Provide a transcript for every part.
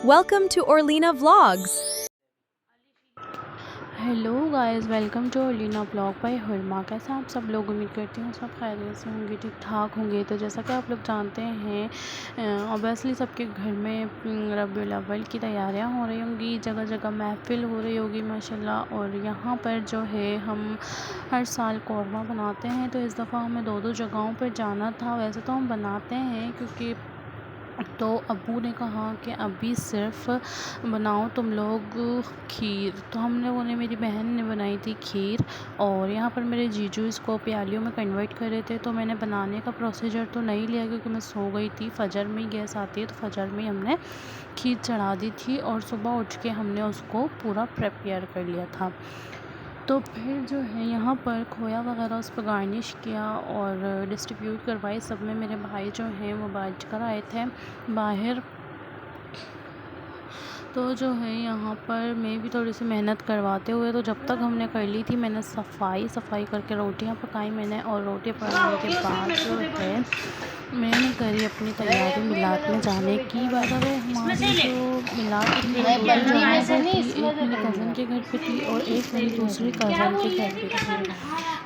Welcome to Orlina Vlogs. Hello guys, welcome to Orlina vlog by Hurma. कैसे आप सब लोग? उम्मीद करती हूँ सब खैरियत से होंगे, ठीक ठाक होंगे। तो जैसा कि आप लोग जानते हैं, ऑब्वियसली सबके घर में रबीउल अव्वल की तैयारियां हो रही होंगी, जगह जगह महफ़िल हो रही होगी माशाल्लाह। और यहाँ पर जो है हम हर साल कौरमा बनाते हैं, तो इस दफ़ा हमें दो जगहों पर जाना था। वैसे तो हम बनाते हैं, क्योंकि तो अब्बू ने कहा कि अभी सिर्फ बनाओ तुम लोग खीर। तो हम लोगों ने, मेरी बहन ने बनाई थी खीर, और यहाँ पर मेरे जीजू इसको प्यालियों में कन्वर्ट कर रहे थे। तो मैंने बनाने का प्रोसीजर तो नहीं लिया, क्योंकि मैं सो गई थी। फ़जर में गैस आती है, तो फ़जर में हमने खीर चढ़ा दी थी, और सुबह उठ के हमने उसको पूरा प्रिपेयर कर लिया था। तो फिर जो है यहाँ पर खोया वगैरह उस पर गार्निश किया और डिस्ट्रीब्यूट करवाई सब में। मेरे भाई जो हैं वो बैठ कर आए थे बाहर। तो जो है यहाँ पर मैं भी थोड़ी सी मेहनत करवाते हुए, तो जब तक हमने कर ली थी, मैंने सफाई करके रोटियाँ पकाई मैंने। और रोटी पकाने के बाद जो है मैंने करी अपनी तैयारी मिलाद में जाने की। बाय द वे, हमारी जो मिलाद थी वो दो जगहों पर थी। एक मेरी कज़न के घर पे थी और एक मेरी दूसरी कज़न के घर पे थी।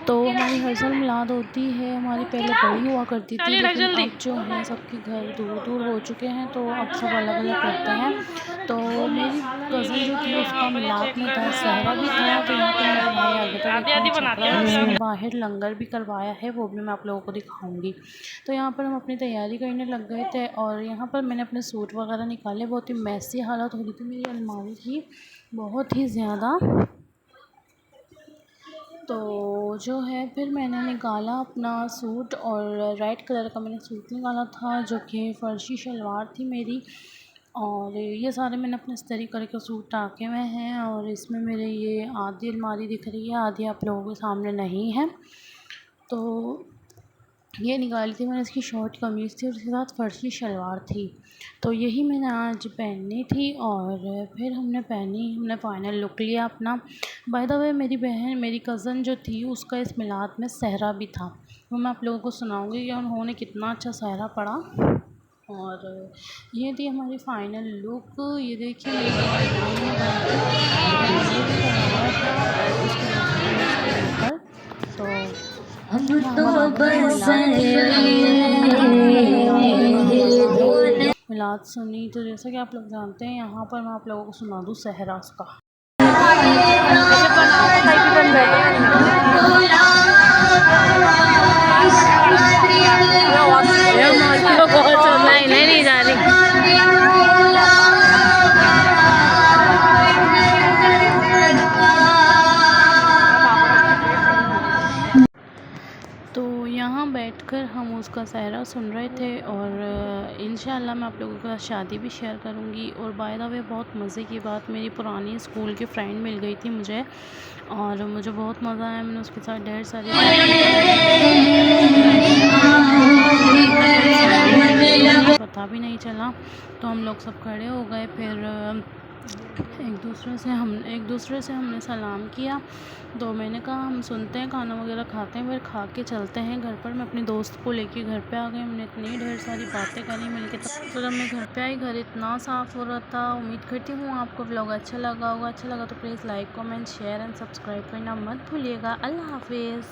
तो हमारी हर साल मिलाद होती है हमारी, पहले बड़ी हुआ करती थी, लेकिन अब जो है सबके घर दूर दूर हो चुके हैं, तो अब सब अलग अलग करते हैं। तो मेरी कज़न जो थी उसका मिलाद में था, सहरा भी था। तो यहाँ पर मेरा भाई आगे था, उसने बाहर लंगर भी करवाया है, वो भी मैं आप लोगों को दिखाऊंगी। तो यहाँ पर हम अपनी तैयारी करने लग गए थे, और यहाँ पर मैंने अपने सूट वगैरह निकाले। बहुत ही मैसी हालत हो रही थी, मेरी अलमारी की बहुत ही ज़्यादा। तो जो है फिर मैंने निकाला अपना सूट, और रेड कलर का मैंने सूट निकाला था, जो कि फ़र्शी शलवार थी मेरी। और ये सारे मैंने अपने इस्त्री करके सूट टाँके हुए हैं, और इसमें मेरे ये आधी अलमारी दिख रही है, आधी आप लोगों के सामने नहीं है। तो ये निकाली थी मैंने, इसकी शॉर्ट कमीज़ थी और उसके साथ फ़र्शी शलवार थी। तो यही मैंने आज पहननी थी, और फिर हमने फ़ाइनल लुक लिया अपना। बाय द वे, मेरी बहन, मेरी कज़न जो थी, उसका इस मिलाद में सहरा भी था। वो मैं आप लोगों को सुनाऊंगी कि उन्होंने कितना अच्छा सहरा पढ़ा। और ये थी हमारी फ़ाइनल लुक। ये देखिए मेरी बहन ने बनाया था, और उसके ऊपर तो हम तो मिलाद बस मिलाद सुनी। तो जैसा कि आप लोग जानते हैं, यहाँ पर मैं आप लोगों को सुना दूँ सहरास का। नहीं जा रही। तो यहाँ बैठकर हम उसका सहरा सुन रहे थे, और इंशाल्लाह मैं आप लोगों के साथ शादी भी शेयर करूँगी। और बाय द वे, बहुत मज़े की बात, मेरी पुरानी स्कूल की फ्रेंड मिल गई थी मुझे, और मुझे बहुत मज़ा आया। मैंने उसके साथ ढेर सारी पता भी नहीं चला। तो हम लोग सब खड़े हो गए, फिर एक दूसरे से हमने सलाम किया। तो मैंने कहा हम सुनते हैं, खाना वगैरह खाते हैं, फिर खा के चलते हैं घर पर। मैं अपनी दोस्त को लेके घर पे आ गई। हमने इतनी ढेर सारी बातें करी मिलके। तो जब मैं घर पे आई, घर इतना साफ़ हो रहा था। उम्मीद करती हूँ आपको व्लॉग अच्छा लगा होगा। अच्छा लगा तो please like, comment, share and subscribe करना मत भूलिएगा। अल्लाह हाफिज़।